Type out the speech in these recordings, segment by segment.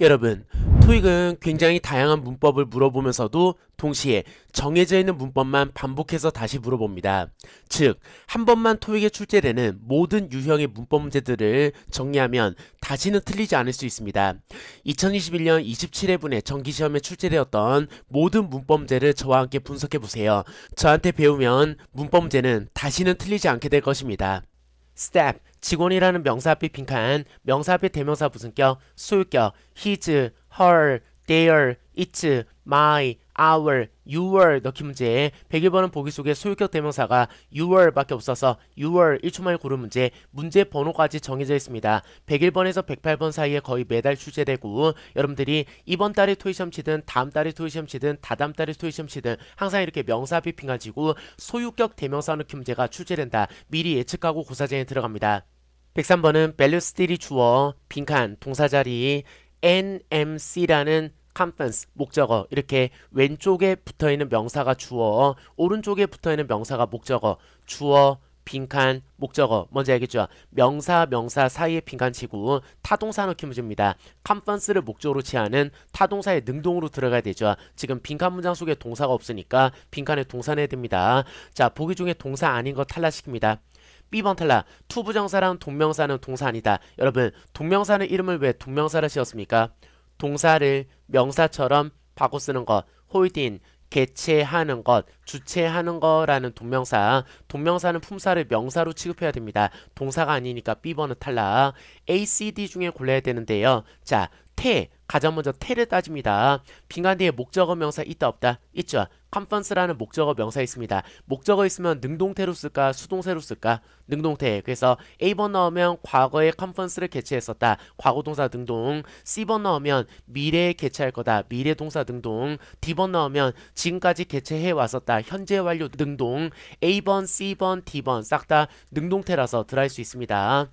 여러분, 토익은 굉장히 다양한 문법을 물어보면서도 동시에 정해져 있는 문법만 반복해서 다시 물어봅니다. 즉, 한 번만 토익에 출제되는 모든 유형의 문법 문제들을 정리하면 다시는 틀리지 않을 수 있습니다. 2021년 27회분의 정기시험에 출제되었던 모든 문법 문제를 저와 함께 분석해보세요. 저한테 배우면 문법 문제는 다시는 틀리지 않게 될 것입니다. step 직원이라는 명사 앞에 빈칸 명사 앞에 대명사 무슨격 소유격 his, her, their, its, my, our, your 넣기 문제 101번은 보기 속에 소유격 대명사가 your 밖에 없어서 your 1초 만에 고른 문제 문제 번호까지 정해져 있습니다. 101번에서 108번 사이에 거의 매달 출제되고 여러분들이 이번 달에 토익시험 치든 다음 달에 토익시험 치든 다다음 달에 토익시험 치든 항상 이렇게 명사 앞에 빈 가지고 소유격 대명사 넣기 문제가 출제된다. 미리 예측하고 고사전에 들어갑니다. 103번은 밸류스틸이 주어 빈칸 동사자리 NMC라는 conference 목적어 이렇게 왼쪽에 붙어있는 명사가 주어 오른쪽에 붙어있는 명사가 목적어 주어 빈칸 목적어 뭔지 알겠죠? 명사 사이에 빈칸 치고 타동사 넣기 문제입니다. conference를 목적으로 취하는 타동사의 능동으로 들어가야 되죠. 지금 빈칸 문장 속에 동사가 없으니까 빈칸에 동사 내야 됩니다. 자 보기 중에 동사 아닌 거 탈락시킵니다. B번 탈락. 투부정사랑 동명사는 동사 아니다. 여러분 동명사는 이름을 왜 동명사를 씌웠습니까? 동사를 명사처럼 바꿔 쓰는 것. 홀딩 개체하는 것, 주체하는 거라는 동명사. 동명사는 품사를 명사로 취급해야 됩니다. 동사가 아니니까 B번은 탈락. A, C, D 중에 골라야 되는데요. 자, 태. 가장 먼저 태를 따집니다. 빈칸 뒤에 목적어 명사 있다 없다? 있죠. conference라는 목적어 명사 있습니다. 목적어 있으면 능동태로 쓸까 수동태로 쓸까? 능동태. 그래서 A번 넣으면 과거에 conference를 개최했었다. 과거동사 능동. C번 넣으면 미래에 개최할 거다. 미래동사 능동. D번 넣으면 지금까지 개최해 왔었다. 현재 완료 능동. A번, C번, D번 싹 다 능동태라서 들어갈 수 있습니다.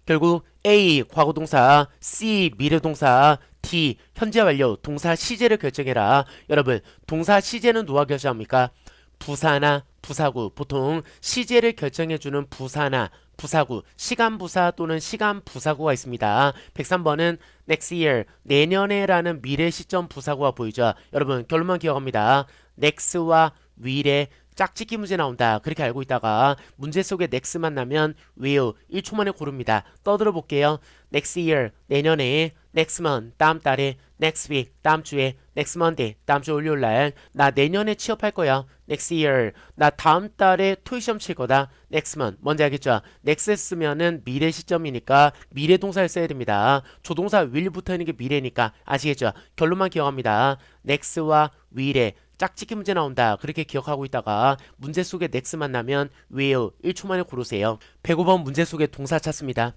결국 A 과거동사, C 미래동사, D 현재 완료 동사 시제를 결정해라. 여러분 동사 시제는 누가 결정합니까? 부사나 부사구. 보통 시제를 결정해주는 부사나 부사구, 시간부사 또는 시간부사구가 있습니다. 103번은 next year, 내년에 라는 미래 시점 부사구가 보이죠. 여러분 결론만 기억합니다. next와 will에 짝짓기 문제 나온다. 그렇게 알고 있다가 문제 속에 next만 나면 will 1초 만에 고릅니다. 떠들어 볼게요. next year, 내년에, next month, 다음 달에, next week, 다음 주에, next Monday, 다음 주 월요일날. 나 내년에 취업할 거야. next year. 나 다음 달에 토익시험 칠 거다. next month. 뭔지 알겠죠? next 쓰면은 미래 시점이니까 미래 동사를 써야 됩니다. 조동사 will 붙어 있는 게 미래니까 아시겠죠? 결론만 기억합니다. next와 will에 짝짓기 문제 나온다. 그렇게 기억하고 있다가 문제 속에 next만 나면 will 1초 만에 고르세요. 105번 문제 속에 동사 찾습니다.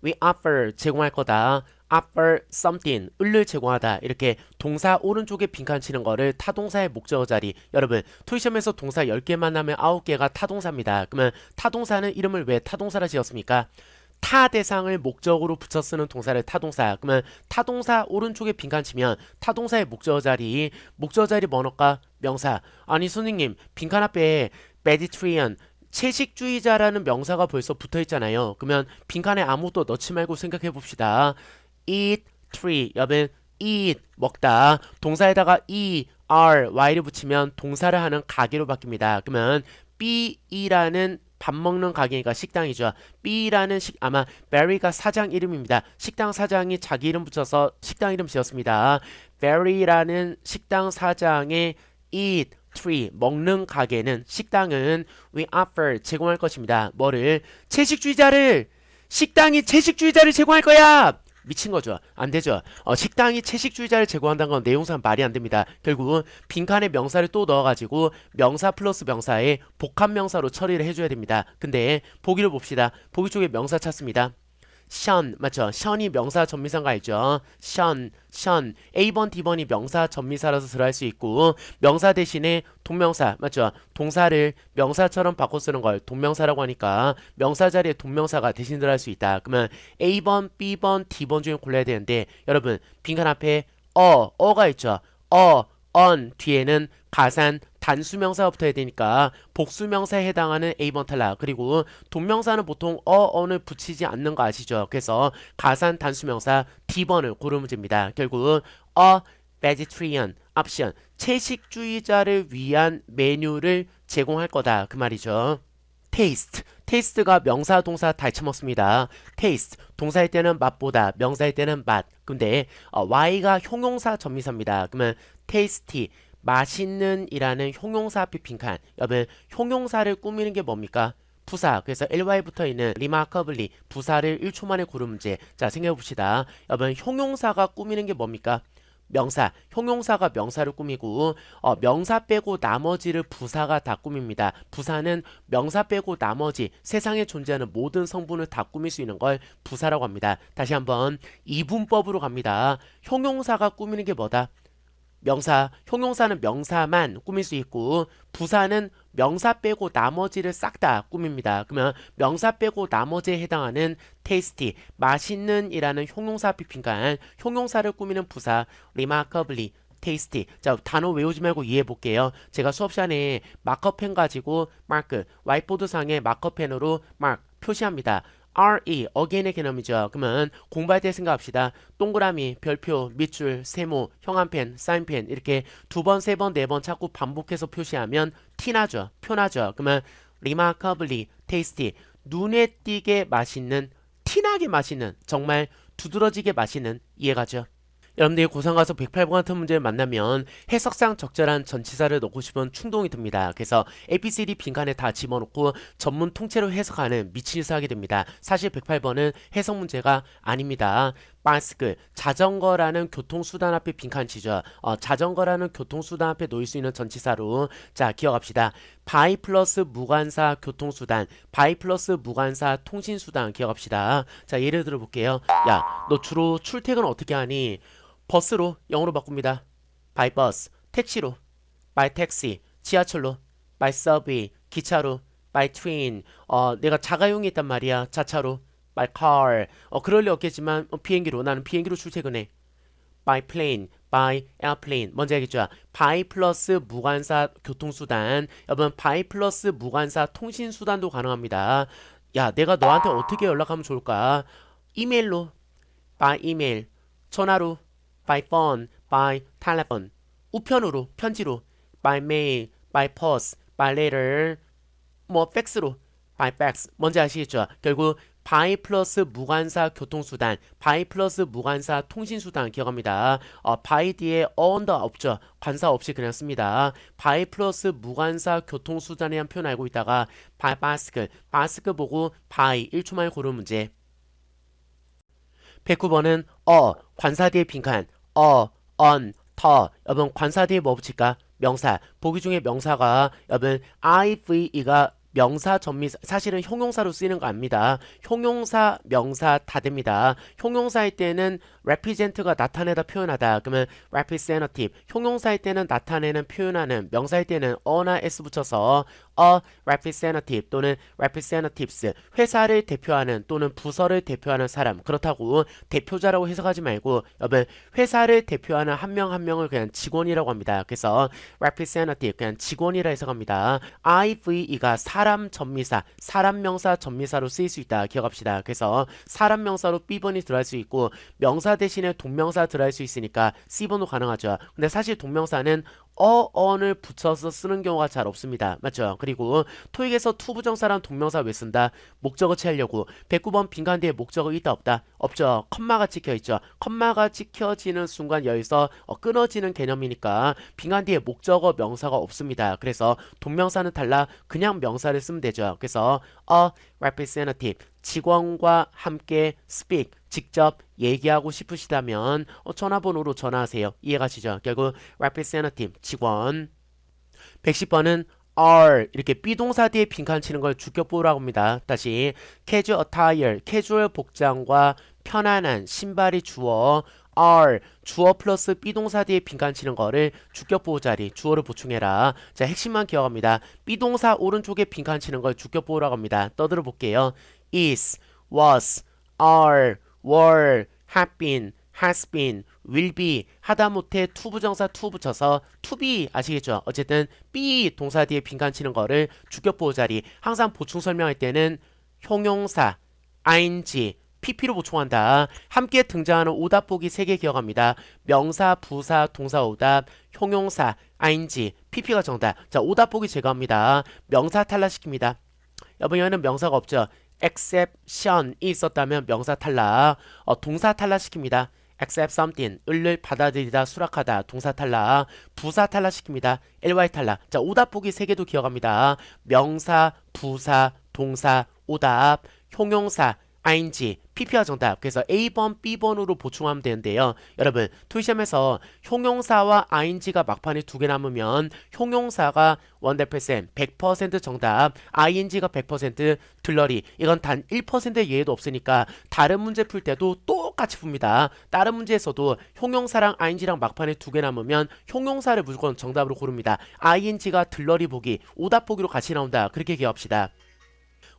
We offer 제공할 거다. offer something 을을 제공하다. 이렇게 동사 오른쪽에 빈칸 치는 거를 타동사의 목적어 자리. 여러분 토익시험에서 동사 10개만 나면 9개가 타동사입니다. 그러면 타동사는 이름을 왜 타동사라 지었습니까? 타 대상을 목적으로 붙여 쓰는 동사를 타동사. 그러면 타동사 오른쪽에 빈칸 치면 타동사의 목적어 자리 뭐 넣을까? 명사. 아니 선생님 빈칸 앞에 vegetarian 채식주의자라는 명사가 벌써 붙어 있잖아요. 그러면 빈칸에 아무것도 넣지 말고 생각해 봅시다. eat tree. 여러분 eat 먹다. 동사에다가 y를 붙이면 동사를 하는 가게로 바뀝니다. 그러면 be라는 밥 먹는 가게니까 식당이죠. B라는 아마 Barry가 사장 이름입니다. 식당 사장이 자기 이름 붙여서 식당 이름 지었습니다. Barry라는 식당 사장의 eat tree 먹는 가게는 식당은 we offer 제공할 것입니다. 뭐를? 채식주의자를 식당이 채식주의자를 제공할 거야. 미친 거죠. 안 되죠. 식당이 채식주의자를 제공한다는 건 내용상 말이 안 됩니다. 결국 빈칸에 명사를 또 넣어가지고 명사 플러스 명사에 복합명사로 처리를 해줘야 됩니다. 근데 보기를 봅시다. 보기 쪽에 명사 찾습니다. 션 맞죠? 션이 명사 전미사가 알죠? 션 A번 D번이 명사 전미사라서 들어갈 수 있고 명사 대신에 동명사 맞죠? 동사를 명사처럼 바꿔 쓰는 걸 동명사라고 하니까 명사 자리에 동명사가 대신 들어갈 수 있다. 그러면 A번 B번 D번 중에 골라야 되는데 여러분 빈칸 앞에 어가 있죠? on 뒤에는 가산 단수명사가 붙어야 되니까 복수명사에 해당하는 A번 탈락. 그리고 동명사는 보통 on을 붙이지 않는 거 아시죠? 그래서 가산 단수명사 D번을 고르면 문제입니다. 결국 a vegetarian 옵션 채식주의자를 위한 메뉴를 제공할 거다 그 말이죠. taste 테이스트가 명사 동사 다 처먹습니다. taste 동사일 때는 맛보다 명사일 때는 맛. 근데 y가 형용사 전미사입니다. 그러면 tasty 맛있는 이라는 형용사 앞에 빈칸. 여러분 형용사를 꾸미는 게 뭡니까? 부사. 그래서 ly 붙어 있는 remarkably 부사를 1초 만에 고른 문제. 자 생각해 봅시다. 여러분 형용사가 꾸미는 게 뭡니까? 명사, 형용사가 명사를 꾸미고 명사 빼고 나머지를 부사가 다 꾸밉니다. 부사는 명사 빼고 나머지 세상에 존재하는 모든 성분을 다 꾸밀 수 있는 걸 부사라고 합니다. 다시 한번 이분법으로 갑니다. 형용사가 꾸미는 게 뭐다? 명사, 형용사는 명사만 꾸밀 수 있고 부사는 명사 빼고 나머지를 싹 다 꾸밉니다. 그러면 명사 빼고 나머지에 해당하는 tasty, 맛있는 이라는 형용사 앞에 빈칸 형용사를 꾸미는 부사 remarkably, tasty. 자 단어 외우지 말고 이해해 볼게요. 제가 수업 시간에 마커펜 가지고 마크, 와이트보드상에 마커펜으로 마크 표시합니다. RE, again의 개념이죠. 그러면 공부할 때 생각합시다. 동그라미, 별표, 밑줄, 세모, 형한펜, 사인펜 이렇게 두 번, 세 번, 네 번 자꾸 반복해서 표시하면 티나죠. 표나죠. 그러면 remarkably, tasty, 눈에 띄게 맛있는, 티나게 맛있는, 정말 두드러지게 맛있는 이해가죠? 여러분들이 고3 가서 108번 같은 문제를 만나면 해석상 적절한 전치사를 넣고 싶은 충동이 듭니다. 그래서 ABCD 빈칸에 다 집어넣고 전문 통째로 해석하는 미친 짓을 하게 됩니다. 사실 108번은 해석 문제가 아닙니다. 바이스클, 자전거라는 교통수단 앞에 빈칸 치죠. 자전거라는 교통수단 앞에 놓일 수 있는 전치사로 자 기억합시다. 바이 플러스 무관사 교통수단, 바이 플러스 무관사 통신수단 기억합시다. 자 예를 들어 볼게요. 야, 너 주로 출퇴근 어떻게 하니? 버스로 영어로 바꿉니다. by bus, 택시로, by taxi, 지하철로, by subway, 기차로, by train, 내가 자가용이 있단 말이야. 자차로, by car, 그럴 리 없겠지만 비행기로, 나는 비행기로 출퇴근해. by plane, by airplane. 뭔지 알겠죠? by 플러스 무관사 교통수단, 여러분 by 플러스 무관사 통신수단도 가능합니다. 야, 내가 너한테 어떻게 연락하면 좋을까? 이메일로, by email, 전화로, by phone, by telephone, 우편으로, 편지로, by mail, by post, by letter, 뭐 팩스로, by fax. 뭔지 아시겠죠? 결국 by 플러스 무관사 교통수단, by 플러스 무관사 통신수단 기억합니다. by 뒤에 on the 없죠? 관사 없이 그냥 씁니다. by 플러스 무관사 교통수단에 대한 표현 알고 있다가 by bicycle, bicycle 보고 by 1초 만에 고른 문제. 109번은 관사 뒤에 빈칸 on, 더. 여러분 관사 뒤에 뭐 붙일까? 명사. 보기 중에 명사가 여러분 IVE가 명사 전미사 사실은 형용사로 쓰이는 거 압니다. 형용사 명사 다 됩니다. 형용사일 때는 represent가 나타내다 표현하다. 그러면 representative. 형용사일 때는 나타내는 표현하는 명사일 때는 어나 s 붙여서 a representative 또는 representatives 회사를 대표하는 또는 부서를 대표하는 사람. 그렇다고 대표자라고 해석하지 말고 여러분 회사를 대표하는 한 명 한 명을 그냥 직원이라고 합니다. 그래서 representative 그냥 직원이라 해석합니다. IVE가 사람 전미사, 사람 명사 전미사로 쓰일 수 있다. 기억합시다. 그래서 사람 명사로 B번이 들어갈 수 있고 명사 대신에 동명사 들어갈 수 있으니까 C번도 가능하죠. 근데 사실 동명사는 on을 붙여서 쓰는 경우가 잘 없습니다. 맞죠? 그리고 토익에서 투부정사란 동명사 왜 쓴다? 목적어 취하려고. 109번 빈칸 뒤에 목적어 있다 없다? 없죠. 컴마가 찍혀있죠. 컴마가 찍혀지는 순간 여기서 끊어지는 개념이니까 빈칸 뒤에 목적어 명사가 없습니다. 그래서 동명사는 달라 그냥 명사를 쓰면 되죠. 그래서 a representative 직원과 함께 speak 직접 얘기하고 싶으시다면 전화번호로 전화하세요. 이해가시죠? 결국 representative 직원. 110번은 are 이렇게 비동사 뒤에 빈칸 치는 걸 주격보호라고 합니다. 다시 casual attire 캐주얼 복장과 편안한 신발이 주어 are 주어 플러스 비동사 뒤에 빈칸 치는 거를 주격보호 자리 주어를 보충해라. 자 핵심만 기억합니다. 비동사 오른쪽에 빈칸 치는 걸 주격보호라고 합니다. 떠들어 볼게요. is, was, are, were, have been, has been, will be 하다못해 to 부정사 to 붙여서 to be 아시겠죠? 어쨌든 be 동사 뒤에 빈칸 치는 거를 주격 보호 자리 항상 보충 설명할 때는 형용사 ing pp로 보충한다. 함께 등장하는 오답 보기 3개 기억합니다. 명사, 부사, 동사 오답, 형용사, ing, pp가 정답. 자, 오답 보기 제거합니다. 명사 탈락시킵니다. 여러분 여기는 명사가 없죠. exception이 있었다면 명사 탈락. 동사 탈락시킵니다. accept something, 을을 받아들이다, 수락하다, 동사 탈락. 부사 탈락시킵니다. ly 탈락. 자, 오답 보기 3개도 기억합니다. 명사, 부사, 동사, 오답, 형용사, ing, pp가 정답. 그래서 A번, B번으로 보충하면 되는데요. 여러분, 토익시험에서 형용사와 ing가 막판에 2개 남으면 형용사가 100%, 100% 정답, ing가 100% 들러리. 이건 단 1%의 예외도 없으니까 다른 문제 풀 때도 똑같이 풉니다. 다른 문제에서도 형용사랑 ing랑 막판에 2개 남으면 형용사를 무조건 정답으로 고릅니다. ing가 들러리 보기, 오답 보기로 같이 나온다. 그렇게 기억합시다.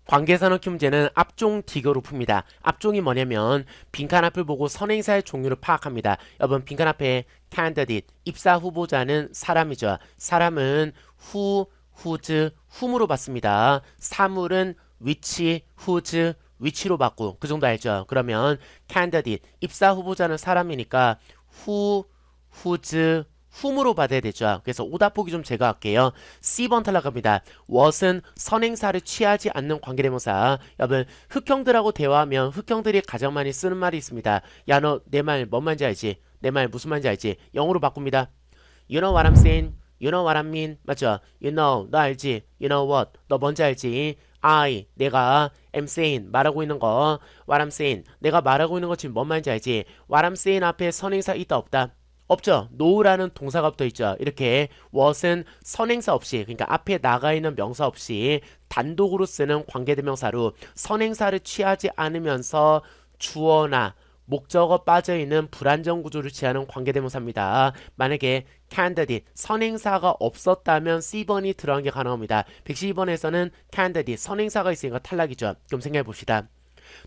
관계산업 문제는 앞종 디귿으로 풉니다. 앞종이 뭐냐면 빈칸 앞을 보고 선행사의 종류를 파악합니다. 여러분 빈칸 앞에 candidate, 입사 후보자는 사람이죠. 사람은 who, whose, whom으로 받습니다. 사물은 which, whose, which로 받고 그 정도 알죠? 그러면 candidate, 입사 후보자는 사람이니까 who, whose, whom으로 받아야 되죠. 그래서 오답 보기 좀 제거할게요. C번 탈락합니다. what은 선행사를 취하지 않는 관계대명사. 여러분 흑형들하고 대화하면 흑형들이 가장 많이 쓰는 말이 있습니다. 야 너 내 말 뭔 말인지 알지? 내 말 무슨 말인지 알지? 영어로 바꿉니다. You know what I'm saying? You know what I mean? 맞죠? You know 너 알지? You know what? 너 뭔지 알지? 내가 am saying 말하고 있는 거 what I'm saying 내가 말하고 있는 거 지금 뭔 말인지 알지? what I'm saying 앞에 선행사 있다 없다? 없죠. no라는 동사가 붙어 있죠. 이렇게 what은 선행사 없이 그러니까 앞에 나가 있는 명사 없이 단독으로 쓰는 관계대명사로 선행사를 취하지 않으면서 주어나 목적어 빠져있는 불안정 구조를 취하는 관계대명사입니다. 만약에 candidate 선행사가 없었다면 C번이 들어간 게 가능합니다. 112번에서는 candidate 선행사가 있으니까 탈락이죠. 그럼 생각해 봅시다.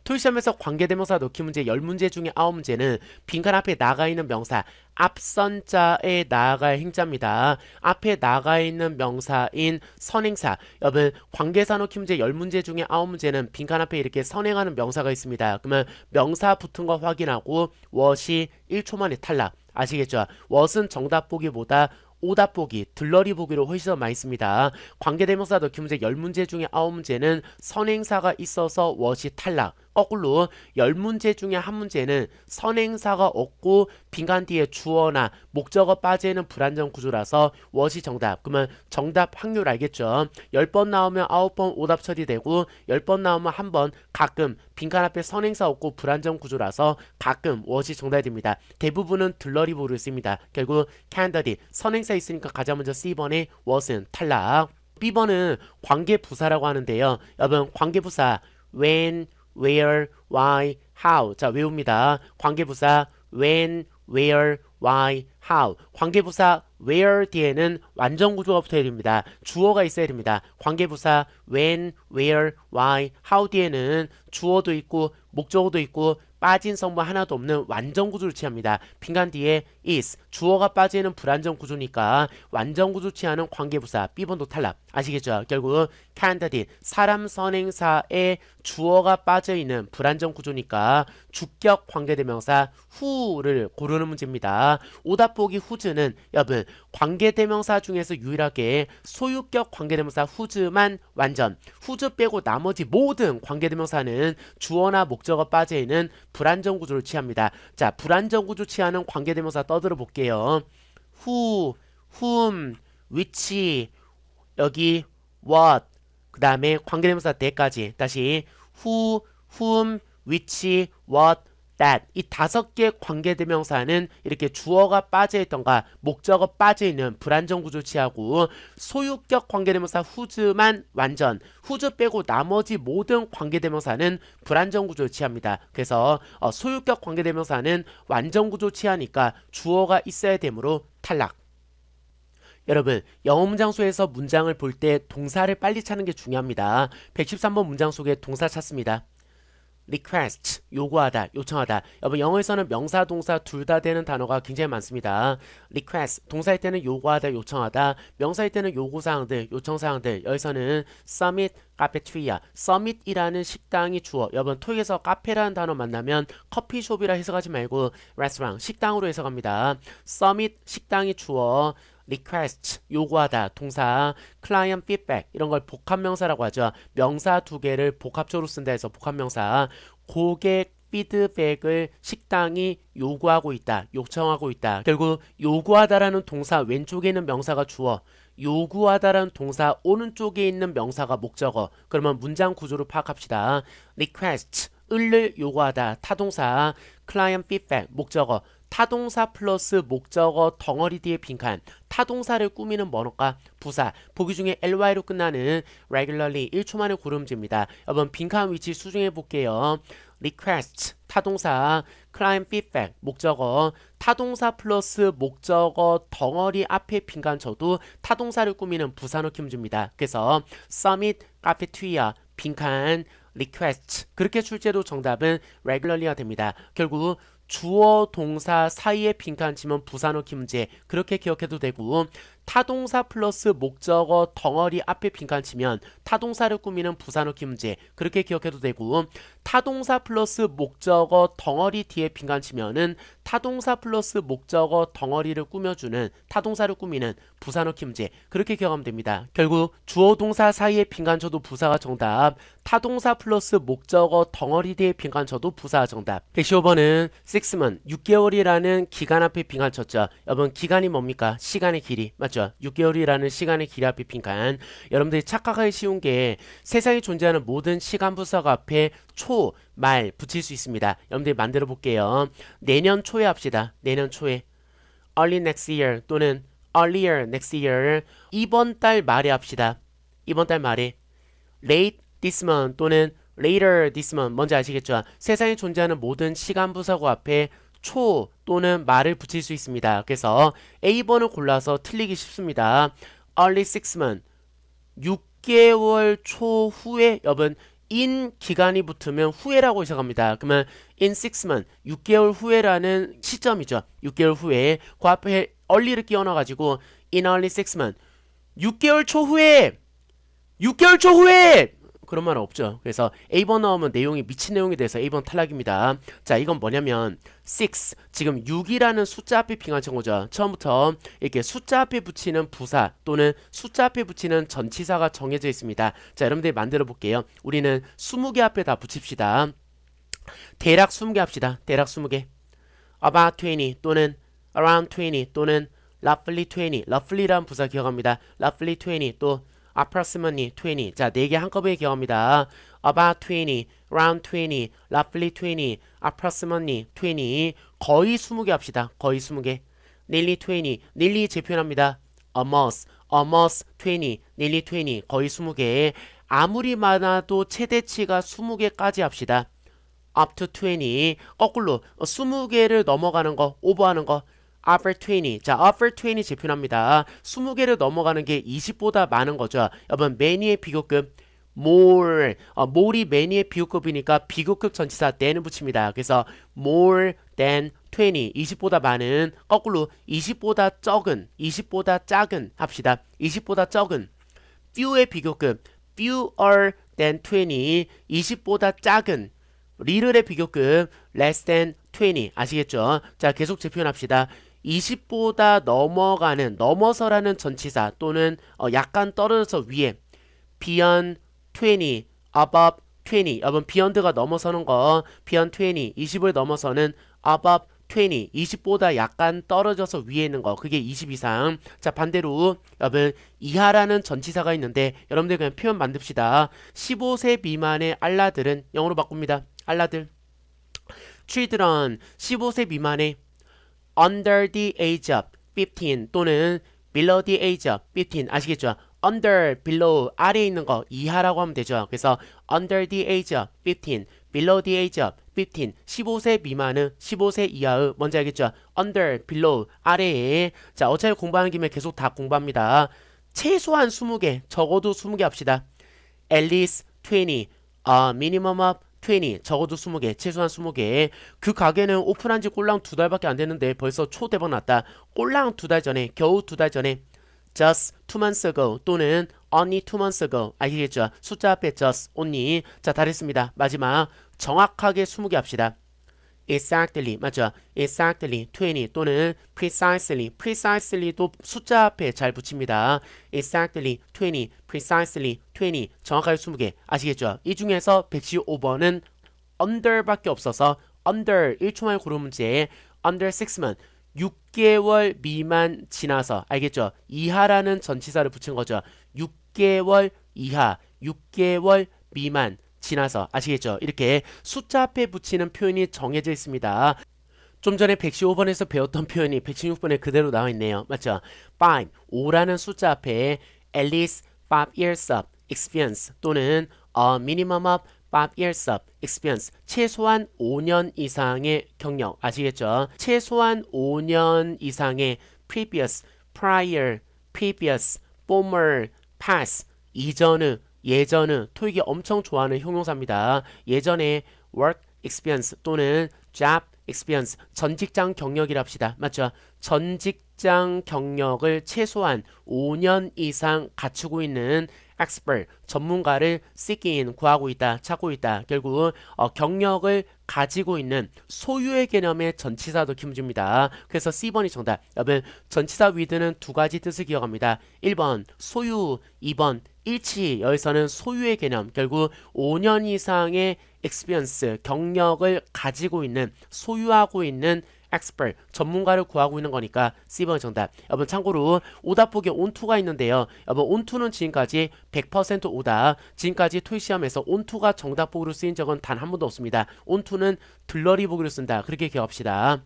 토익시험에서 관계대명사 넣기 문제 10문제 중에 9문제는 빈칸 앞에 나가 있는 명사 앞선 자에 나아갈 행자입니다. 앞에 나가 있는 명사인 선행사. 여러분 관계사 넣기 문제 10문제 중에 9문제는 빈칸 앞에 이렇게 선행하는 명사가 있습니다. 그러면 명사 붙은 거 확인하고 what이 1초 만에 탈락. 아시겠죠? what은 정답 보기보다 오답 보기, 들러리 보기로 훨씬 더 많이 씁니다. 관계대명사 넣기 문제 10문제 중에 9문제는 선행사가 있어서 what이 탈락. 거꾸로 10문제 중에 1문제는 선행사가 없고 빈칸 뒤에 주어나 목적어 빠져있는 불안정 구조라서 what이 정답. 그러면 정답 확률 알겠죠? 10번 나오면 9번 오답 처리되고 10번 나오면 1번 가끔 빈칸 앞에 선행사 없고 불안정 구조라서 가끔 what이 정답이 됩니다. 대부분은 들러리 보기를 씁니다. 결국 candidate 선행사 있으니까 가장 먼저 C번에 what은 탈락. B번은 관계부사라고 하는데요. 여러분 관계부사 when, where, why, how. 자 외웁니다. 관계부사 when, where, why, how. 관계부사 where 뒤에는 완전구조가 붙어야 됩니다. 주어가 있어야 됩니다. 관계부사 when, where, why, how 뒤에는 주어도 있고 목적어도 있고 빠진 성분 하나도 없는 완전 구조를 취합니다. 빈칸 뒤에 is 주어가 빠지는 불완전 구조니까 완전 구조 취하는 관계부사 B번도 탈락. 아시겠죠? 결국 candidate 사람 선행사에 주어가 빠져있는 불완전 구조니까 주격 관계대명사 who를 고르는 문제입니다. 오답 보기 who는 여러분 관계대명사 중에서 유일하게 소유격 관계대명사 who만 완전 who 빼고 나머지 모든 관계대명사는 주어나 목적어 빠져있는 불안정 구조를 취합니다. 자, 불안정 구조 취하는 관계대명사 떠들어 볼게요. who, whom, which, 여기 what, 그 다음에 관계대명사 that까지. 다시 who, whom, which, what, that. 이 5개 관계대명사는 이렇게 주어가 빠져있던가 목적어 빠져있는 불안정 구조 취하고 소유격 관계대명사 whose만 완전 whose 빼고 나머지 모든 관계대명사는 불안정 구조 취합니다. 그래서 소유격 관계대명사는 완전 구조 취하니까 주어가 있어야 되므로 탈락. 여러분 영어 문장소에서 문장을 볼 때 동사를 빨리 찾는 게 중요합니다. 113번 문장 속에 동사 찾습니다. request, 요구하다, 요청하다. 여러분 영어에서는 명사, 동사 둘 다 되는 단어가 굉장히 많습니다. request, 동사일 때는 요구하다, 요청하다. 명사일 때는 요구사항들, 요청사항들. 여기서는 summit, 카페테리아, 서밋이라는 식당이 주어. 여러분 토익에서 카페라는 단어 만나면 커피숍이라 해석하지 말고 레스토랑, 식당으로 해석합니다. 서밋, 식당이 주어. request, 요구하다, 동사, client feedback 이런 걸 복합명사라고 하죠. 명사 두 개를 복합적으로 쓴다 해서 복합명사. 고객 피드백을 식당이 요구하고 있다, 요청하고 있다. 결국 요구하다라는 동사 왼쪽에 있는 명사가 주어, 요구하다라는 동사 오른쪽에 있는 명사가 목적어. 그러면 문장 구조를 파악합시다. request, 을을 요구하다, 타동사, client feedback, 목적어. 타동사 플러스 목적어 덩어리 뒤에 빈칸. 타동사를 꾸미는 뭐일까? 부사. 보기 중에 ly로 끝나는 regularly 1초 만에 고름집니다. 여러분 빈칸 위치 수정해 볼게요. request 타동사, client feedback 목적어, 타동사 플러스 목적어 덩어리 앞에 빈칸 쳐도 타동사를 꾸미는 부사 넣기 문제입니다. 그래서 summit, cafeteria 빈칸, request 그렇게 출제도 정답은 regularly가 됩니다. 결국 주어 동사 사이에 빈칸 치면 부사 넣기 문제 그렇게 기억해도 되고, 타동사 플러스 목적어 덩어리 앞에 빈칸 치면 타동사를 꾸미는 부사 넣기 문제 그렇게 기억해도 되고, 타동사 플러스 목적어 덩어리 뒤에 빈칸 치면은 타동사 플러스 목적어 덩어리를 꾸며주는 타동사를 꾸미는 부사 넣기 문제 그렇게 기억하면 됩니다. 결국 주어 동사 사이에 빈칸 쳐도 부사가 정답, 타동사 플러스 목적어 덩어리 뒤에 빈칸 쳐도 부사가 정답. 115번은 6month 6개월이라는 기간 앞에 빈칸 쳤죠. 여러분 기간이 뭡니까? 시간의 길이 맞죠? 6개월이라는 시간의 길이 앞에 빈칸. 여러분들이 착각하기 쉬운 게 세상에 존재하는 모든 시간 부사가 앞에 초, 말 붙일 수 있습니다. 여러분들이 만들어 볼게요. 내년 초에 합시다. 내년 초에 early next year 또는 earlier next year. 이번 달 말에 합시다. 이번 달 말에 late this month 또는 later this month. 뭔지 아시겠죠? 세상에 존재하는 모든 시간 부사구 앞에 초 또는 말을 붙일 수 있습니다. 그래서 A번을 골라서 틀리기 쉽습니다. early 6month 6개월 초 후에. 여러분 in 기간이 붙으면 후에라고 해석합니다. 그러면 in 6month 6개월 후에라는 시점이죠. 6개월 후에 그 앞에 early를 끼워 넣어가지고 in early 6month 6개월 초 후에 6개월 초 후에 그런 말은 없죠. 그래서 A번 나오면 내용이 미친 내용이 돼서 A번 탈락입니다. 자, 이건 뭐냐면 6, 지금 6이라는 숫자 앞에 빈칸 친 거죠. 처음부터 이렇게 숫자 앞에 붙이는 부사 또는 숫자 앞에 붙이는 전치사가 정해져 있습니다. 자, 여러분들이 만들어 볼게요. 우리는 20개 앞에 다 붙입시다. 대략 20개 합시다. 대략 20개. about 20 또는 around 20 또는 roughly 20. roughly라는 부사 기억합니다. roughly 20 또 approximately 20. 자, 4개 한꺼번에 기억합니다. about 20, around 20, roughly 20, approximately 20. 거의 20개 합시다. 거의 20개. nearly 20, nearly 재표현합니다. almost, almost 20, nearly 20. 거의 20개. 아무리 많아도 최대치가 20개까지 합시다. up to 20. 거꾸로 20개를 넘어가는 거, 오버하는 거. over 20. 자, over 20 재표현합니다. 20개를 넘어가는 게 20보다 많은 거죠. 여러분, many의 비교급 more. more이 many의 비교급이니까 비교급 전치사 than을 붙입니다. 그래서 more than 20. 20보다 많은. 거꾸로 20보다 적은, 20보다 작은 합시다. 20보다 적은. few의 비교급 fewer than 20. 20보다 작은. little의 비교급 less than 20. 아시겠죠? 자, 계속 재표현합시다. 20보다 넘어가는, 넘어서라는 전치사 또는 약간 떨어져서 위에 beyond 20, above 20. 여러분 beyond가 넘어서는 거 beyond 20, 20을 넘어서는 above 20, 20보다 약간 떨어져서 위에 있는 거 그게 20 이상. 자, 반대로 여러분 이하라는 전치사가 있는데 여러분들 그냥 표현 만듭시다. 15세 미만의 알라들은 영어로 바꿉니다. 알라들. children 15세 미만의 under the age of 15 또는 below the age of 15. 아시겠죠? under, below 아래에 있는 거 이하라고 하면 되죠. 그래서 under the age of 15, below the age of 15. 15세 미만은 15세 이하의 뭔지 알겠죠? under, below 아래에. 자, 어차피 공부하는 김에 계속 다 공부합니다. 최소한 20개, 적어도 20개 합시다. at least 20, minimum of 20 적어도 20개 최소한 20개 그 가게는 오픈한 지 꼴랑 2달밖에 안 됐는데 벌써 초대박 났다. 꼴랑 2달 전에 겨우 2달 전에 just 2 months ago 또는 only 2 months ago 아시겠죠? 숫자 앞에 just, only 자 다 됐습니다. 마지막 정확하게 20개 합시다. exactly 맞죠? exactly 20 또는 precisely도 숫자 앞에 잘 붙입니다. exactly 20 precisely 20 정확하게 20개 아시겠죠? 이 중에서 115번은 under밖에 없어서 under 1초 만에 고른 문제 under 6month 6개월 미만 지나서 알겠죠? 이하라는 전치사를 붙인 거죠. 6개월 이하 6개월 미만 지나서 아시겠죠? 이렇게 숫자 앞에 붙이는 표현이 정해져 있습니다. 좀 전에 115번에서 배웠던 표현이 116번에 그대로 나와 있네요. 맞죠? 5라는 숫자 앞에 at least 5 years of experience 또는 a minimum of 5 years of experience 최소한 5년 이상의 경력 아시겠죠? 최소한 5년 이상의 previous, prior, previous, former, past 이전의 예전의 토익이 엄청 좋아하는 형용사입니다. 예전에 work experience 또는 job experience 전 직장 경력이라 합시다. 맞죠? 전 직장 경력을 최소한 5년 이상 갖추고 있는 expert 전문가를 seeking 구하고 있다, 찾고 있다. 결국 경력을 가지고 있는 소유의 개념의 전치사도 기문집니다. 그래서 C번이 정답. 여러분 전치사 with는 두 가지 뜻을 기억합니다. 1번 소유, 2번 일치. 여기서는 소유의 개념 결국 5년 이상의 experience 경력을 가지고 있는 소유하고 있는 expert 전문가를 구하고 있는 거니까 C번 정답. 여러분 참고로 오답보기 온투가 있는데요. 여러분 온투는 지금까지 100% 오답. 지금까지 토익 시험에서 온투가 정답 보기로 쓰인 적은 단 한 번도 없습니다. 온투는 들러리 보기로 쓴다. 그렇게 기억합시다.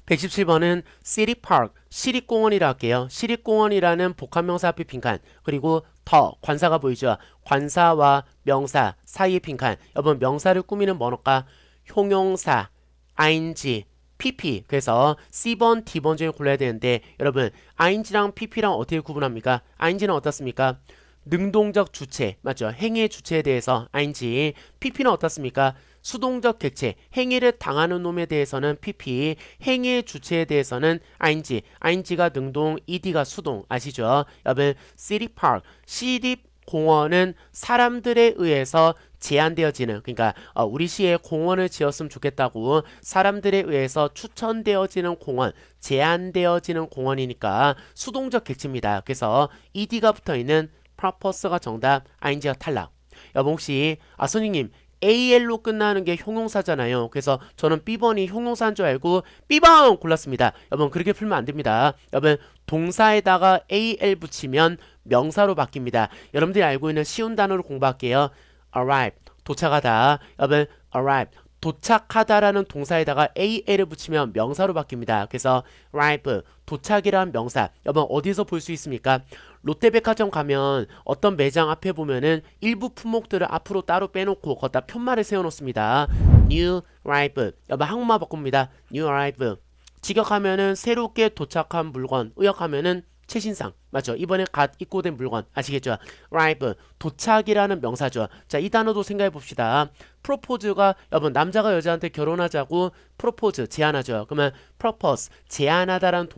117번은 city park 시립공원이라 할게요. 시립공원이라는 복합명사 앞에 빈칸 그리고 더 관사가 보이죠. 관사와 명사 사이의 빈칸. 여러분 명사를 꾸미는 뭐일까? 형용사, ing, pp. 그래서 C번, D번 중에 골라야 되는데 여러분 ing랑 pp랑 어떻게 구분합니까? ing는 어떻습니까? 능동적 주체 맞죠? 행위의 주체에 대해서 ing. pp는 어떻습니까? 수동적 객체 행위를 당하는 놈에 대해서는 pp. 행위의 주체에 대해서는 ing. ing가 능동, ed가 수동 아시죠? 여러분 city park 시립공원은 사람들에 의해서 제한되어지는 그러니까 우리 시에 공원을 지었으면 좋겠다고 사람들에 의해서 추천되어지는 공원 제한되어지는 공원이니까 수동적 객체입니다. 그래서 ed가 붙어있는 purpose가 정답 ing가 탈락. 여러분 혹시 선생님 AL로 끝나는 게 형용사잖아요. 그래서 저는 B번이 형용사인 줄 알고 B번 골랐습니다. 여러분 그렇게 풀면 안 됩니다. 여러분 동사에다가 AL 붙이면 명사로 바뀝니다. 여러분들이 알고 있는 쉬운 단어로 공부할게요. arrive 도착하다. 여러분 arrive 도착하다라는 동사에다가 AL을 붙이면 명사로 바뀝니다. 그래서 arrive 도착이란 명사. 여러분 어디서 볼 수 있습니까? 롯데백화점 가면 어떤 매장 앞에 보면은 일부 품목들을 앞으로 따로 빼놓고 거기다 편말을 세워놓습니다. new arrive. 여러분 한국말 바꿉니다. new arrive. 직역하면은 새롭게 도착한 물건. 의역하면은 최신상 맞죠? 이번에 갓 입고된 물건 아시겠죠? arrive 도착이라는 명사죠. 자, 이 단어도 생각해 봅시다. propose가 여러분 남자가 여자한테 결혼하자고 propose 제안하죠. 그러면 propose 제안하다라는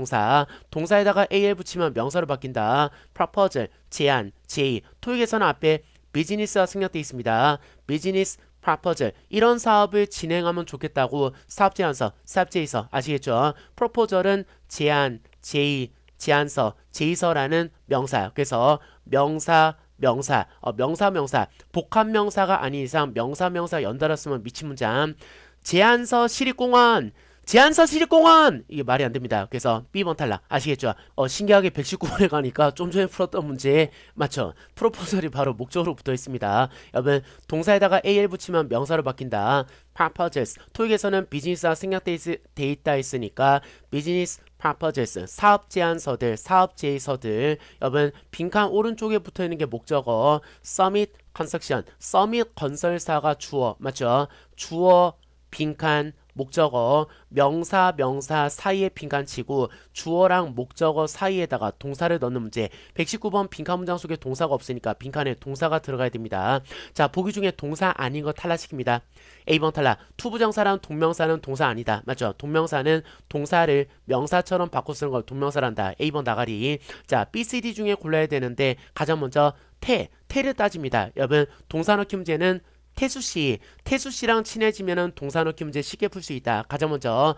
동사에다가 al 붙이면 명사로 바뀐다. proposal 제안 제의. 토익에서는 앞에 비즈니스가 생략되어 있습니다. 비즈니스 proposal 이런 사업을 진행하면 좋겠다고 사업제안서 사업제의서 아시겠죠? proposal은 제안 제의 제안서, 제의서라는 명사. 그래서 명사, 복합명사가 아닌 이상 명사 연달아 쓰면 미친 문장. 제안서 시립공원 이게 말이 안 됩니다. 그래서 B번 탈락 아시겠죠? 신기하게 119번에 가니까 좀 전에 풀었던 문제 맞죠? 프로포설이 바로 목적으로 붙어 있습니다. 여러분 동사에다가 AL 붙이면 명사로 바뀐다. purposes 토익에서는 비즈니스가 생략돼 있다 했으니까 비즈니스 purposes 사업 제안서들 사업 제의서들. 여러분 빈칸 오른쪽에 붙어 있는 게 목적어. summit construction 서밋 건설사가 주어 맞죠? 주어 빈칸 목적어, 명사, 명사 사이에 빈칸치고 주어랑 목적어 사이에다가 동사를 넣는 문제. 119번 빈칸 문장 속에 동사가 없으니까 빈칸에 동사가 들어가야 됩니다. 자, 보기 중에 동사 아닌 거 탈락시킵니다. A번 탈락. 투부정사랑 동명사는 동사 아니다. 맞죠? 동명사는 동사를 명사처럼 바꿔 쓰는 걸 동명사란다. A번 나가리. 자, B, C, D 중에 골라야 되는데 가장 먼저 태를 따집니다. 여러분, 동사 넣기 문제는 태수씨랑 친해지면은 동사 넣기 문제 쉽게 풀 수 있다. 가장 먼저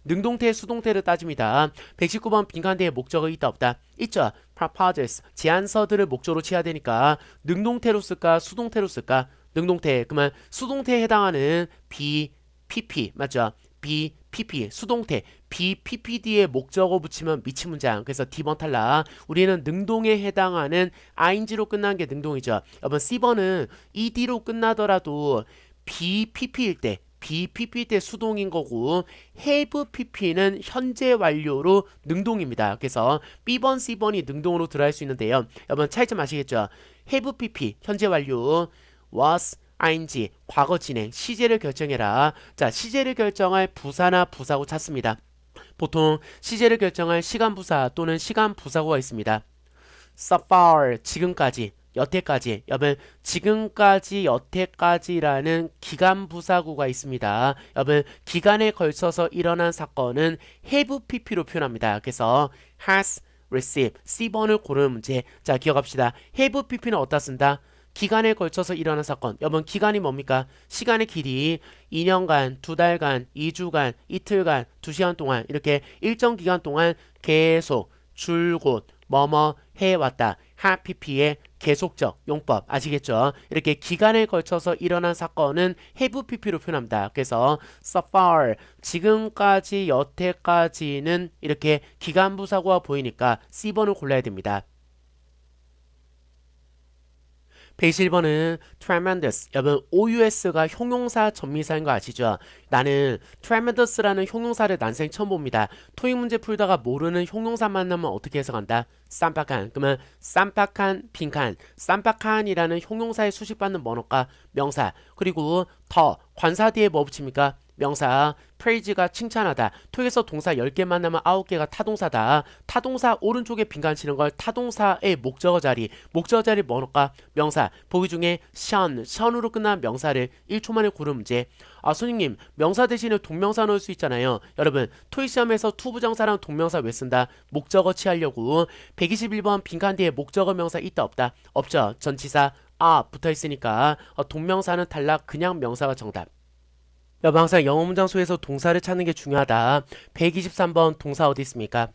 능동태, 수동태를 따집니다. 119번 빈칸대에 목적어 있다 없다? 있죠. proposes, 제안서들을 목적으로 취해야 되니까 능동태로 쓸까 수동태로 쓸까? 능동태. 그러면 수동태에 해당하는 BPP 맞죠? BPP 수동태 BPPD에 목적어 붙이면 미친 문장. 그래서 D번 탈락. 우리는 능동에 해당하는 ing로 끝난 게 능동이죠. 여러분 C번은 ed로 끝나더라도 BPP일 때 수동인 거고 have pp는 현재 완료로 능동입니다. 그래서 B번, C번이 능동으로 들어갈 수 있는데요. 여러분 차이점 아시겠죠? have pp 현재 완료 was ing 과거 진행 시제를 결정해라. 자, 시제를 결정할 부사나 부사구 찾습니다. 보통 시제를 결정할 시간 부사 또는 시간 부사구가 있습니다. so far 지금까지 여태까지 여러분 지금까지 여태까지라는 기간 부사구가 있습니다. 여러분 기간에 걸쳐서 일어난 사건은 have pp로 표현합니다. 그래서 has received C번을 고르는 문제. 자, 기억합시다. have pp는 어디다 쓴다? 기간에 걸쳐서 일어난 사건. 여러분 기간이 뭡니까? 시간의 길이 2년간, 2달간, 2주간, 이틀간, 2시간 동안 이렇게 일정 기간 동안 계속 줄곧 뭐뭐 해왔다. PP의 계속적 용법 아시겠죠? 이렇게 기간에 걸쳐서 일어난 사건은 have pp로 표현합니다. 그래서 so far 지금까지 여태까지는 이렇게 기간 부사구가 보이니까 C번을 골라야 됩니다. 121번은 tremendous. 여러분 OUS가 형용사 전미사인 거 아시죠? 나는 tremendous라는 형용사를 난생 처음 봅니다. 토익 문제 풀다가 모르는 형용사 만나면 어떻게 해석한다? 쌈박한. 그러면 쌈박한 빈칸. 쌈박한이라는 형용사의 수식받는 번호가 명사. 그리고 더 관사 뒤에 뭐 붙입니까? 명사. praise가 칭찬하다. 토익에서 동사 10개 만나면 9개가 타동사다. 타동사 오른쪽에 빈칸 치는 걸 타동사의 목적어 자리 번호가 명사. 보기 중에 션으로 끝난 명사를 1초 만에 고르는 문제. 아, 선생님 명사 대신에 동명사 넣을 수 있잖아요. 여러분 토익 시험에서 투부정사랑 동명사 왜 쓴다? 목적어 취하려고. 121번 빈칸 뒤에 목적어 명사 있다 없다? 없죠. 전치사 붙어있으니까 동명사는 탈락. 그냥 명사가 정답. 여러분 항상 영어 문장 속에서 동사를 찾는 게 중요하다. 123번 동사 어디 있습니까?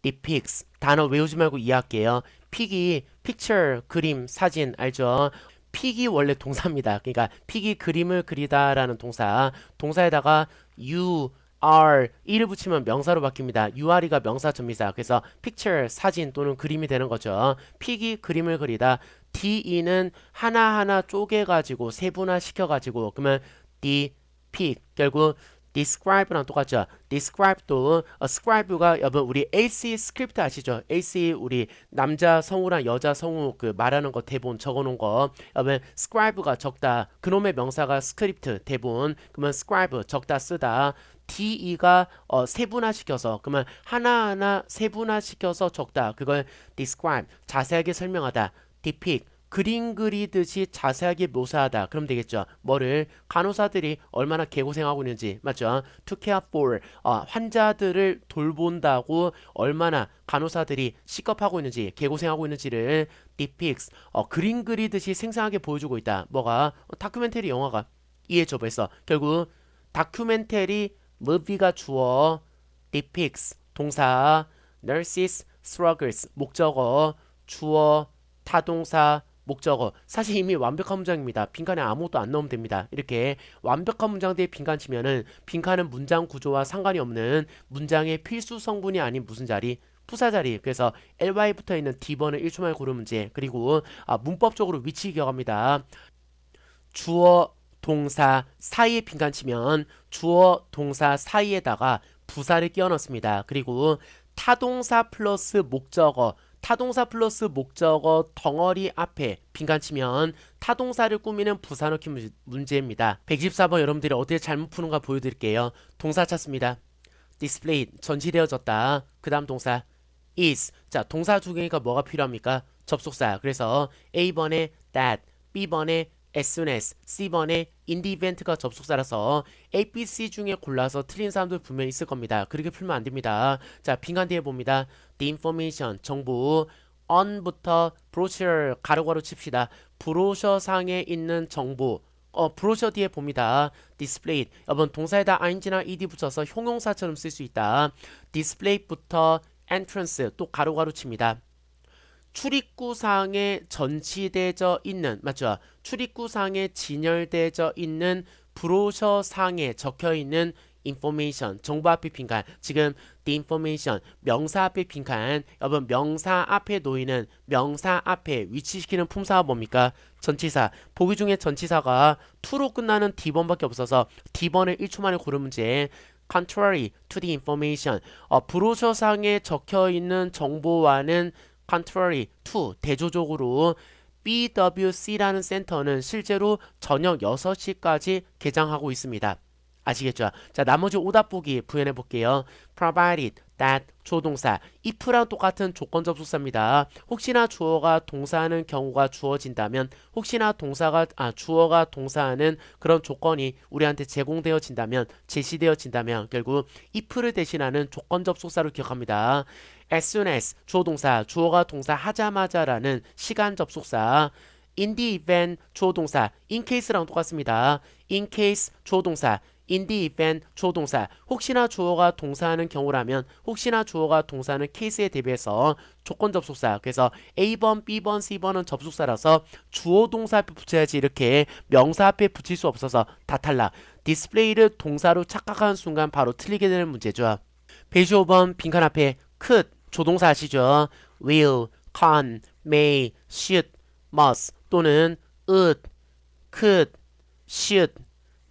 depicts. 단어 외우지 말고 이해할게요. 픽이 picture 그림 사진 알죠? 픽이 원래 동사입니다. 그러니까 픽이 그림을 그리다 라는 동사. 동사에다가 you are 이를 붙이면 명사로 바뀝니다. UR이가 명사 전미사. 그래서 picture 사진 또는 그림이 되는 거죠. 픽이 그림을 그리다. DE는 하나하나 쪼개가지고 세분화 시켜가지고 그러면 depict 결국 describe랑 똑같죠. describe도 scribe가 여러분 우리 AC 스크립트 아시죠? AC 우리 남자 성우랑 여자 성우 그 말하는 거 대본 적어놓은 거. 여러분 scribe가 적다. 그놈의 명사가 스크립트 대본. 그러면 scribe 적다 쓰다. DE가 세분화시켜서 그러면 하나하나 세분화시켜서 적다. 그걸 describe 자세하게 설명하다. depict 그림 그리듯이 자세하게 묘사하다. 그럼 되겠죠. 뭐를 간호사들이 얼마나 개고생하고 있는지 맞죠? To care for 환자들을 돌본다고 얼마나 간호사들이 시겁하고 있는지 개고생하고 있는지를 depicts 그림 그리듯이 생생하게 보여주고 있다. 뭐가? 다큐멘터리 영화가 이해줘버렸어. 결국 다큐멘터리 movie가 주어 depicts 동사 nurses struggles 목적어 주어 타동사 목적어. 사실 이미 완벽한 문장입니다. 빈칸에 아무것도 안 넣으면 됩니다. 이렇게 완벽한 문장대에 빈칸 치면은 빈칸은 문장 구조와 상관이 없는 문장의 필수 성분이 아닌 무슨 자리? 부사 자리. 그래서 ly 붙어 있는 D번을 1초 만에 고르는 문제. 그리고 문법적으로 위치 기억합니다. 주어 동사 사이에 빈칸 치면 주어 동사 사이에다가 부사를 끼워 넣습니다. 그리고 타동사 플러스 목적어 타동사 플러스 목적어 덩어리 앞에 빈칸 치면 타동사를 꾸미는 부사 넣기 문제입니다. 124번 여러분들이 어떻게 잘못 푸는가 보여드릴게요. 동사 찾습니다. displayed 전시되어졌다. 그 다음 동사 is. 자, 동사 두 개니까 뭐가 필요합니까? 접속사. 그래서 A번에 that, B번에 as soon as, C번에 in the event가 접속사라서 A, B, C 중에 골라서 틀린 사람들 분명히 있을 겁니다. 그렇게 풀면 안 됩니다. 자, 빈칸 뒤에 봅니다. The information, 정보, on부터 brochure, 가로가로 칩시다. 브로셔 상에 있는 정보, 브로셔 뒤에 봅니다. displayed. 여러분 동사에다 ing나 ed 붙여서 형용사처럼 쓸 수 있다. displayed부터 entrance 또 가로가로 칩니다. 출입구상에 전시되어 있는, 맞죠? 출입구상에 진열되어 있는 브로셔상에 적혀있는 information, 정보 앞에 빈칸. 지금 the information, 명사 앞에 빈칸. 여러분 명사 앞에 놓이는, 명사 앞에 위치시키는 품사가 뭡니까? 전치사. 보기 중에 전치사가 to로 끝나는 D번밖에 없어서 D번을 1초 만에 고른 문제. contrary to the information, 브로셔상에 적혀있는 정보와는 contrary to, 대조적으로 BWC라는 센터는 실제로 저녁 6시까지 개장하고 있습니다. 아시겠죠? 자, 나머지 오답 보기 부연해 볼게요. provided that 조동사, if랑 똑같은 조건 접속사입니다. 혹시나 주어가 동사하는 경우가 주어진다면, 혹시나 주어가 동사하는 그런 조건이 우리한테 제공되어진다면, 제시되어진다면 결국 if를 대신하는 조건 접속사로 기억합니다. as soon as 주어동사, 주어가 동사 하자마자라는 시간 접속사. in the event 주어동사, in case랑 똑같습니다. in case 주어동사, in the event 주어동사, 혹시나 주어가 동사하는 경우라면, 혹시나 주어가 동사하는 케이스에 대비해서 조건 접속사. 그래서 A번, B번, C번은 접속사라서 주어 동사 앞에 붙여야지 이렇게 명사 앞에 붙일 수 없어서 다 탈락. 디스플레이를 동사로 착각하는 순간 바로 틀리게 되는 문제죠. 페이지 5번 빈칸 앞에 could 조동사 아시죠? will, can, may, should, must 또는 would, could, should,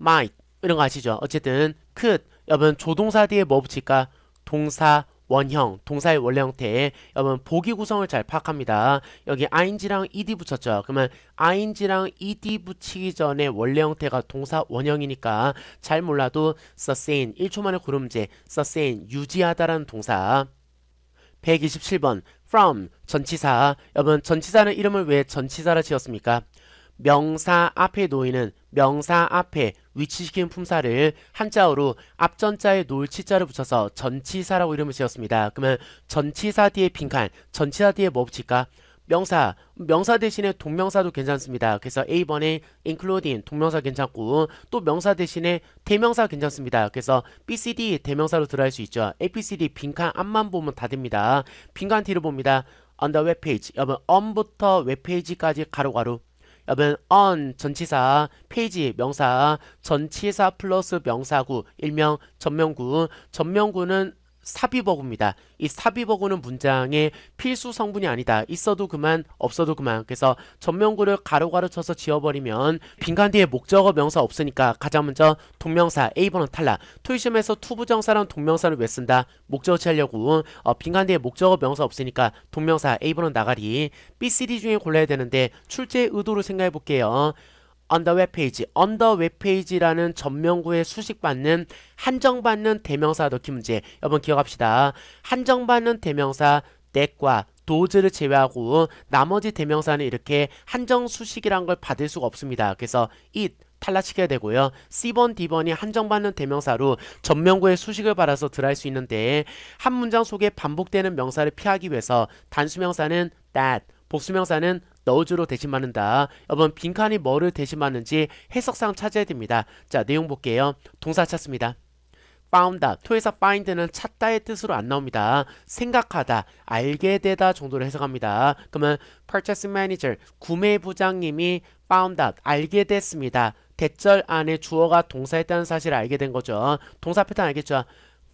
might 이런 거 아시죠? 어쨌든 could, 여러분 조동사 뒤에 뭐 붙일까? 동사 원형, 동사의 원래 형태. 여러분 보기 구성을 잘 파악합니다. 여기 ing랑 ed 붙였죠. 그러면 ing랑 ed 붙이기 전에 원래 형태가 동사 원형이니까 잘 몰라도 sustain, 1초 만에 고른 문제. sustain, 유지하다라는 동사. 127번 from, 전치사. 여러분 전치사는 이름을 왜 전치사라 지었습니까? 명사 앞에 놓이는, 명사 앞에 위치시키는 품사를 한자어로 앞전자에 놓을 치자를 붙여서 전치사라고 이름을 지었습니다. 그러면 전치사 뒤에 빈칸, 전치사 뒤에 뭐 붙일까? 명사, 명사 대신에 동명사도 괜찮습니다. 그래서 A번에 including 동명사 괜찮고, 또 명사 대신에 대명사 괜찮습니다. 그래서 BCD 대명사로 들어갈 수 있죠. ABCD 빈칸 앞만 보면 다 됩니다. 빈칸 뒤를 봅니다. on the webpage, 여러분 on부터 웹페이지까지 가로가로. 여러분 on 전치사, 페이지 명사, 전치사 플러스 명사구, 일명 전명구. 전명구는 삽입어구입니다. 이 삽입어구는 문장의 필수 성분이 아니다. 있어도 그만, 없어도 그만. 그래서 전명구를 가로가로 쳐서 지워버리면 빈칸 뒤에 목적어 명사 없으니까 가장 먼저 동명사 A번은 탈락. 토요시험에서 투부정사랑 동명사를 왜 쓴다? 목적어 취하려고. 빈칸 뒤에 목적어 명사 없으니까 동명사 A번은 나가리. B, C, D 중에 골라야 되는데 출제 의도를 생각해 볼게요. on the webpage, on the webpage라는 전명구에 수식받는, 한정받는 대명사 넣기 문제. 여러분 기억합시다. 한정받는 대명사 that과 those를 제외하고 나머지 대명사는 이렇게 한정 수식이란 걸 받을 수가 없습니다. 그래서 it 탈락시켜야 되고요. C번, D번이 한정받는 대명사로 전명구의 수식을 받아서 들어갈 수 있는데, 한 문장 속에 반복되는 명사를 피하기 위해서 단수명사는 that, 복수명사는 those로 대신받는다. 여러분 빈칸이 뭐를 대신받는지 해석상 찾아야 됩니다. 자, 내용 볼게요. 동사 찾습니다. found out, 토에서 find는 찾다의 뜻으로 안 나옵니다. 생각하다, 알게 되다 정도로 해석합니다. 그러면 purchasing manager, 구매부장님이 found out, 알게 됐습니다. 대절 안에 주어가 동사였다는 사실을 알게 된 거죠. 동사 패턴 알겠죠?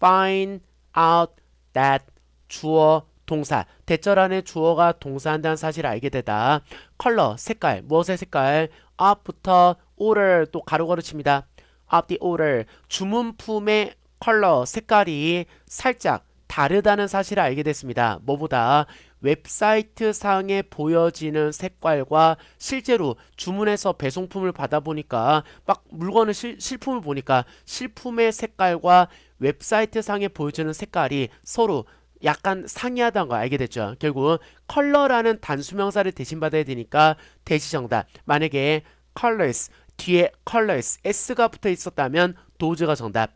find out that, 주어 동사, 대절 안에 주어가 동사한다는 사실을 알게 되다. 컬러, 색깔, 무엇의 색깔? up부터 order 또 가로가로 칩니다. of the order, 주문품의 컬러, 색깔이 살짝 다르다는 사실을 알게 됐습니다. 뭐보다? 웹사이트 상에 보여지는 색깔과 실제로 주문해서 배송품을 받아보니까 막 물건을 실품을 보니까 실품의 색깔과 웹사이트 상에 보여지는 색깔이 서로 약간 상이하다는 걸 알게 됐죠. 결국 컬러라는 단수명사를 대신받아야 되니까 대시 정답. 만약에 colors 뒤에 colors s가 붙어 있었다면 도즈가 정답.